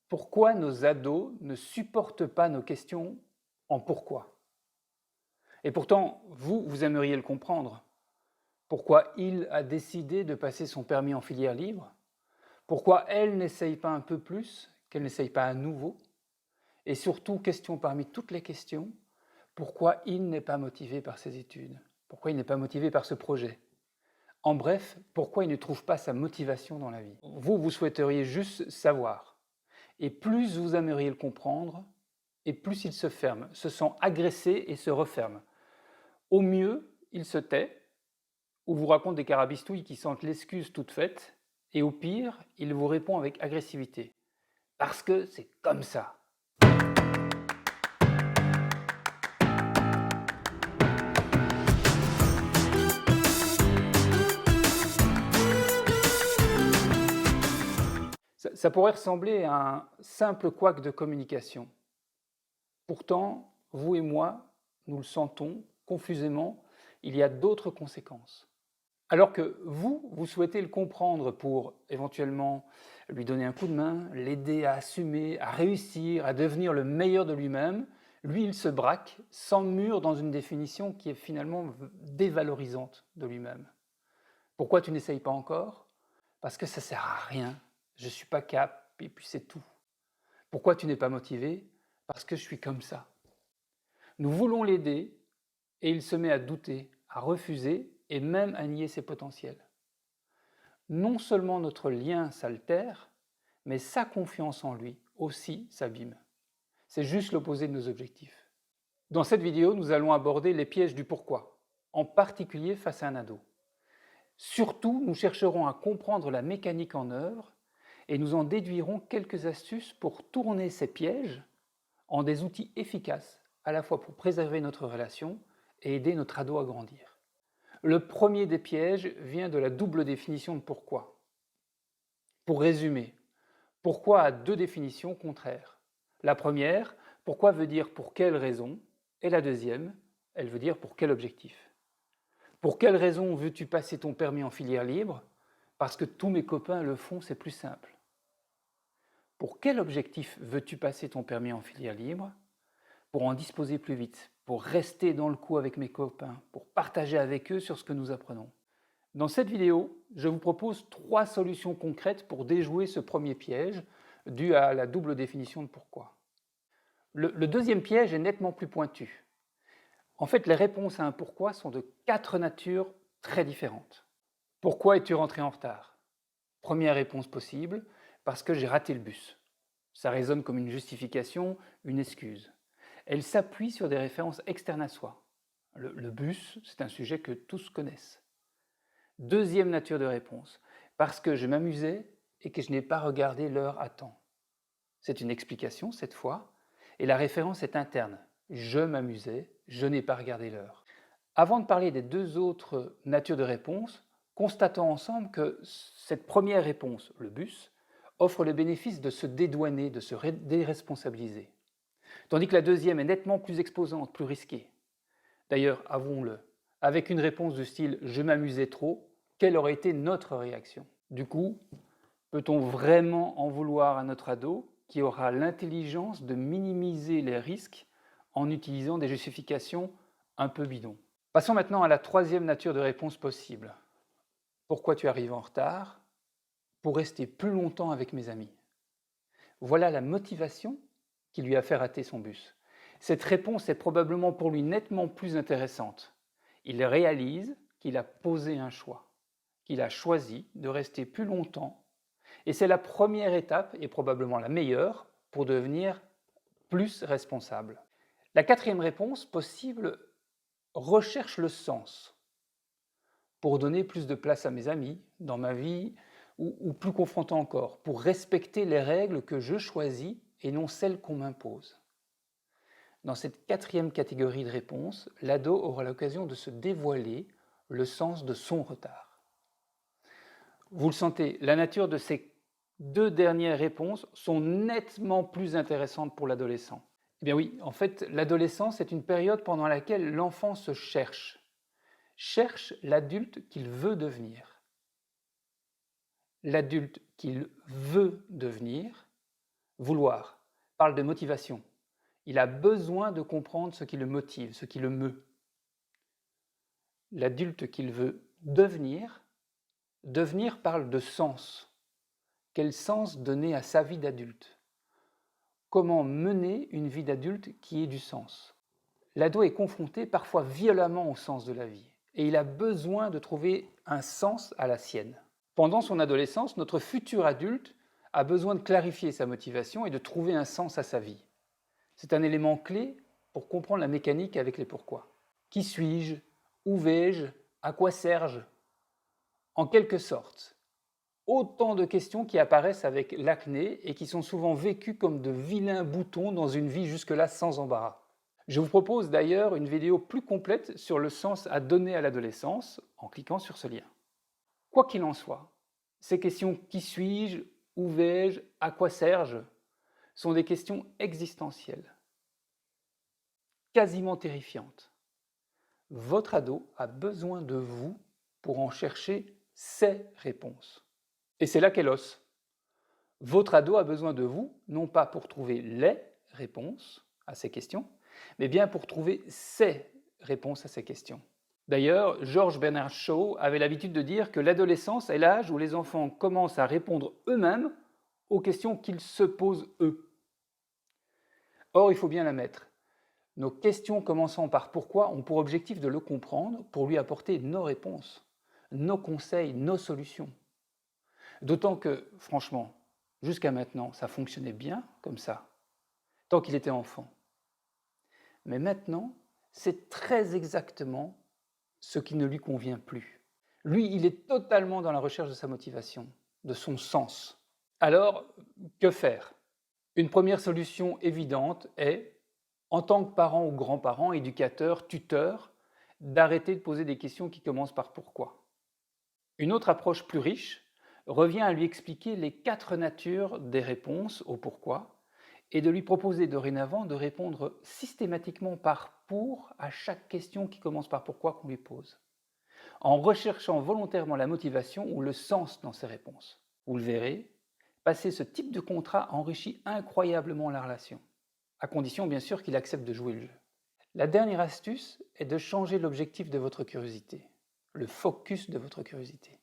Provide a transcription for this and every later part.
Pourquoi nos ados ne supportent pas nos questions en pourquoi? Et pourtant, vous aimeriez le comprendre. Pourquoi il a décidé de passer son permis en filière libre? Pourquoi elle n'essaye pas un peu plus, qu'elle n'essaye pas à nouveau? Et surtout, question parmi toutes les questions, pourquoi il n'est pas motivé par ses études? Pourquoi il n'est pas motivé par ce projet? En bref, pourquoi il ne trouve pas sa motivation dans la vie? Vous souhaiteriez juste savoir. Et plus vous aimeriez le comprendre, et plus il se ferme, se sent agressé et se referme. Au mieux, il se tait, ou vous raconte des carabistouilles qui sentent l'excuse toute faite, et au pire, il vous répond avec agressivité. Parce que c'est comme ça. Ça pourrait ressembler à un simple couac de communication. Pourtant, vous et moi, nous le sentons confusément, il y a d'autres conséquences. Alors que vous souhaitez le comprendre pour éventuellement lui donner un coup de main, l'aider à assumer, à réussir, à devenir le meilleur de lui-même, lui, il se braque, s'emmure dans une définition qui est finalement dévalorisante de lui-même. Pourquoi tu n'essayes pas encore? Parce que ça ne sert à rien, je ne suis pas cap, et puis c'est tout. Pourquoi tu n'es pas motivé? Parce que je suis comme ça. Nous voulons l'aider, et il se met à douter, à refuser, et même à nier ses potentiels. Non seulement notre lien s'altère, mais sa confiance en lui aussi s'abîme. C'est juste l'opposé de nos objectifs. Dans cette vidéo, nous allons aborder les pièges du pourquoi, en particulier face à un ado. Surtout, nous chercherons à comprendre la mécanique en œuvre et nous en déduirons quelques astuces pour tourner ces pièges en des outils efficaces, à la fois pour préserver notre relation et aider notre ado à grandir. Le premier des pièges vient de la double définition de pourquoi. Pour résumer, pourquoi a deux définitions contraires. La première, pourquoi veut dire pour quelle raison, et la deuxième, elle veut dire pour quel objectif. Pour quelle raison veux-tu passer ton permis en filière libre? Parce que tous mes copains le font, c'est plus simple. Pour quel objectif veux-tu passer ton permis en filière libre? Pour en disposer plus vite, pour rester dans le coup avec mes copains, pour partager avec eux sur ce que nous apprenons. Dans cette vidéo, je vous propose 3 solutions concrètes pour déjouer ce premier piège dû à la double définition de pourquoi. Le deuxième piège est nettement plus pointu. En fait, les réponses à un pourquoi sont de 4 natures très différentes. Pourquoi es-tu rentré en retard? Première réponse possible, parce que j'ai raté le bus. Ça résonne comme une justification, une excuse. Elle s'appuie sur des références externes à soi. Le bus, c'est un sujet que tous connaissent. Deuxième nature de réponse, parce que je m'amusais et que je n'ai pas regardé l'heure à temps. C'est une explication cette fois, et la référence est interne. Je m'amusais, je n'ai pas regardé l'heure. Avant de parler des deux autres natures de réponse, constatons ensemble que cette première réponse, le bus, offre le bénéfice de se dédouaner, de se déresponsabiliser. Tandis que la deuxième est nettement plus exposante, plus risquée. D'ailleurs, avouons-le, avec une réponse du style « je m'amusais trop », quelle aurait été notre réaction? Du coup, peut-on vraiment en vouloir à notre ado qui aura l'intelligence de minimiser les risques en utilisant des justifications un peu bidons? Passons maintenant à la troisième nature de réponse possible. Pourquoi tu arrives en retard? Pour rester plus longtemps avec mes amis. Voilà la motivation qui lui a fait rater son bus. Cette réponse est probablement pour lui nettement plus intéressante. Il réalise qu'il a posé un choix, qu'il a choisi de rester plus longtemps, et c'est la première étape, et probablement la meilleure, pour devenir plus responsable. La quatrième réponse possible recherche le sens, pour donner plus de place à mes amis, dans ma vie, ou plus confrontant encore, pour respecter les règles que je choisis et non celles qu'on m'impose. Dans cette quatrième catégorie de réponses, l'ado aura l'occasion de se dévoiler le sens de son retard. Vous le sentez, la nature de ces deux dernières réponses sont nettement plus intéressantes pour l'adolescent. Eh bien oui, en fait, l'adolescence est une période pendant laquelle l'enfant se cherche l'adulte qu'il veut devenir. L'adulte qu'il veut devenir Vouloir parle de motivation. Il a besoin de comprendre ce qui le motive, ce qui le meut. L'adulte qu'il veut devenir parle de sens. Quel sens donner à sa vie d'adulte? Comment mener une vie d'adulte qui ait du sens? L'ado est confronté parfois violemment au sens de la vie et il a besoin de trouver un sens à la sienne. Pendant son adolescence, notre futur adulte a besoin de clarifier sa motivation et de trouver un sens à sa vie. C'est un élément clé pour comprendre la mécanique avec les pourquoi. Qui suis-je? Où vais-je? À quoi sers-je? En quelque sorte, autant de questions qui apparaissent avec l'acné et qui sont souvent vécues comme de vilains boutons dans une vie jusque-là sans embarras. Je vous propose d'ailleurs une vidéo plus complète sur le sens à donner à l'adolescence en cliquant sur ce lien. Quoi qu'il en soit, ces questions qui suis-je, où vais-je, à quoi sers-je sont des questions existentielles, quasiment terrifiantes. Votre ado a besoin de vous pour en chercher ses réponses. Et c'est là qu'est l'os. Votre ado a besoin de vous, non pas pour trouver les réponses à ces questions, mais bien pour trouver ses réponses à ces questions. D'ailleurs, George Bernard Shaw avait l'habitude de dire que l'adolescence est l'âge où les enfants commencent à répondre eux-mêmes aux questions qu'ils se posent eux. Or, il faut bien la mettre. Nos questions commençant par pourquoi ont pour objectif de le comprendre pour lui apporter nos réponses, nos conseils, nos solutions. D'autant que, franchement, jusqu'à maintenant, ça fonctionnait bien comme ça, tant qu'il était enfant. Mais maintenant, c'est très exactement ce qui ne lui convient plus. Lui, il est totalement dans la recherche de sa motivation, de son sens. Alors, que faire? Une première solution évidente est, en tant que parent ou grand-parent, éducateur, tuteur, d'arrêter de poser des questions qui commencent par pourquoi. Une autre approche plus riche revient à lui expliquer les 4 natures des réponses au pourquoi et de lui proposer dorénavant de répondre systématiquement par pour à chaque question qui commence par pourquoi qu'on lui pose, en recherchant volontairement la motivation ou le sens dans ses réponses. Vous le verrez, passer ce type de contrat enrichit incroyablement la relation, à condition bien sûr qu'il accepte de jouer le jeu. La dernière astuce est de changer l'objectif de votre curiosité, le focus de votre curiosité.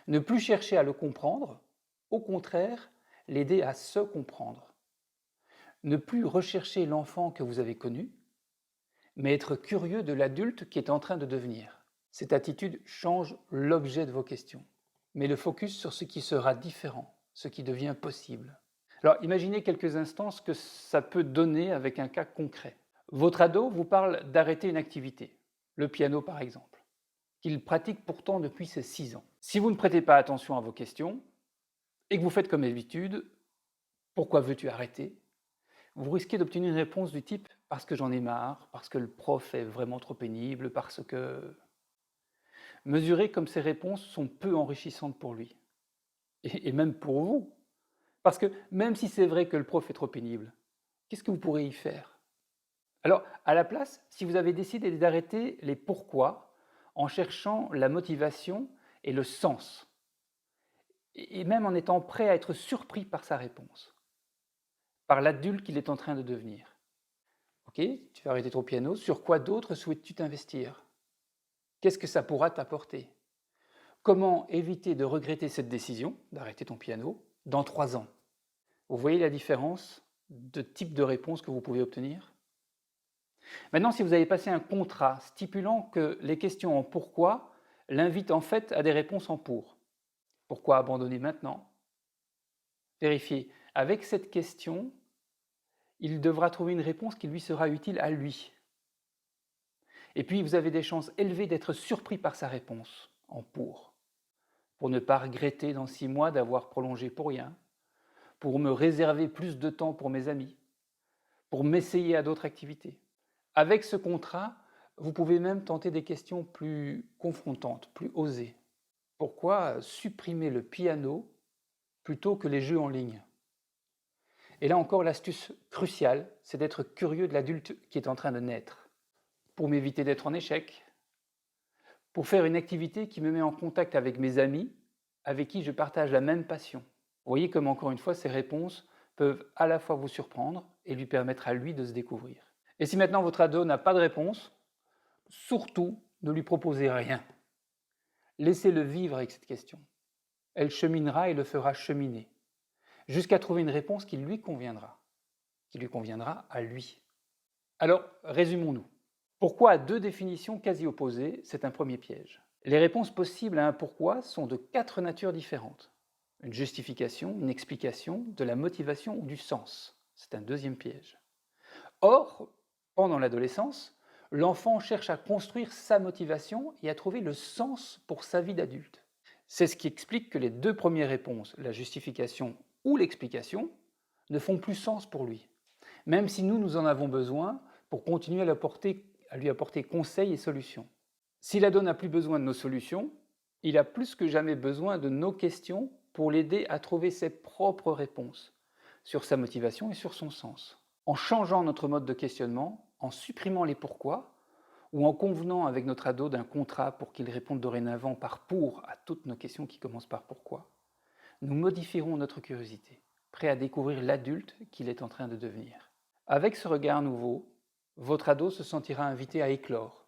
Ne plus chercher à le comprendre, au contraire, l'aider à se comprendre. Ne plus rechercher l'enfant que vous avez connu, mais être curieux de l'adulte qui est en train de devenir. Cette attitude change l'objet de vos questions, mais le focus sur ce qui sera différent, ce qui devient possible. Alors imaginez quelques instants ce que ça peut donner avec un cas concret. Votre ado vous parle d'arrêter une activité, le piano par exemple, qu'il pratique pourtant depuis ses 6 ans. Si vous ne prêtez pas attention à vos questions et que vous faites comme d'habitude, pourquoi veux-tu arrêter? Vous risquez d'obtenir une réponse du type « parce que j'en ai marre, parce que le prof est vraiment trop pénible, parce que… » Mesurez comme ces réponses sont peu enrichissantes pour lui, et même pour vous. Parce que même si c'est vrai que le prof est trop pénible, qu'est-ce que vous pourrez y faire? Alors, à la place, si vous avez décidé d'arrêter les pourquoi en cherchant la motivation et le sens, et même en étant prêt à être surpris par sa réponse, par l'adulte qu'il est en train de devenir. Ok, tu vas arrêter ton piano, sur quoi d'autre souhaites-tu t'investir? Qu'est-ce que ça pourra t'apporter? Comment éviter de regretter cette décision, d'arrêter ton piano, dans 3 ans? Vous voyez la différence de type de réponse que vous pouvez obtenir? Maintenant, si vous avez passé un contrat stipulant que les questions en pourquoi l'invitent en fait à des réponses en pour. Pourquoi abandonner maintenant? Vérifiez. Avec cette question, il devra trouver une réponse qui lui sera utile à lui. Et puis, vous avez des chances élevées d'être surpris par sa réponse en pour ne pas regretter dans 6 mois d'avoir prolongé pour rien, pour me réserver plus de temps pour mes amis, pour m'essayer à d'autres activités. Avec ce contrat, vous pouvez même tenter des questions plus confrontantes, plus osées. Pourquoi supprimer le piano plutôt que les jeux en ligne? Et là encore, l'astuce cruciale, c'est d'être curieux de l'adulte qui est en train de naître, pour m'éviter d'être en échec, pour faire une activité qui me met en contact avec mes amis, avec qui je partage la même passion. Vous voyez comme encore une fois, ces réponses peuvent à la fois vous surprendre et lui permettre à lui de se découvrir. Et si maintenant votre ado n'a pas de réponse, surtout ne lui proposez rien. Laissez-le vivre avec cette question. Elle cheminera et le fera cheminer, jusqu'à trouver une réponse qui lui conviendra à lui. Alors, résumons-nous. Pourquoi à deux définitions quasi opposées, c'est un premier piège. Les réponses possibles à un pourquoi sont de 4 natures différentes. Une justification, une explication, de la motivation ou du sens. C'est un deuxième piège. Or, pendant l'adolescence, l'enfant cherche à construire sa motivation et à trouver le sens pour sa vie d'adulte. C'est ce qui explique que les 2 premières réponses, la justification ou l'explication, ne font plus sens pour lui, même si nous en avons besoin pour continuer à lui apporter conseils et solutions. Si l'ado n'a plus besoin de nos solutions, il a plus que jamais besoin de nos questions pour l'aider à trouver ses propres réponses sur sa motivation et sur son sens. En changeant notre mode de questionnement, en supprimant les pourquoi, ou en convenant avec notre ado d'un contrat pour qu'il réponde dorénavant par pour à toutes nos questions qui commencent par pourquoi, nous modifierons notre curiosité, prêt à découvrir l'adulte qu'il est en train de devenir. Avec ce regard nouveau, votre ado se sentira invité à éclore,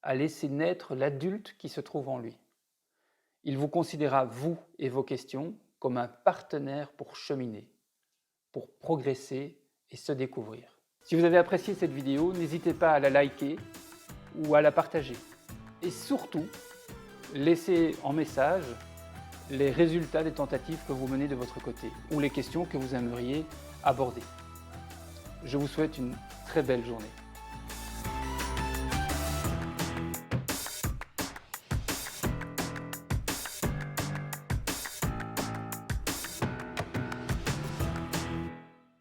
à laisser naître l'adulte qui se trouve en lui. Il vous considérera, vous et vos questions, comme un partenaire pour cheminer, pour progresser et se découvrir. Si vous avez apprécié cette vidéo, n'hésitez pas à la liker ou à la partager. Et surtout, laissez en message les résultats des tentatives que vous menez de votre côté ou les questions que vous aimeriez aborder. Je vous souhaite une très belle journée.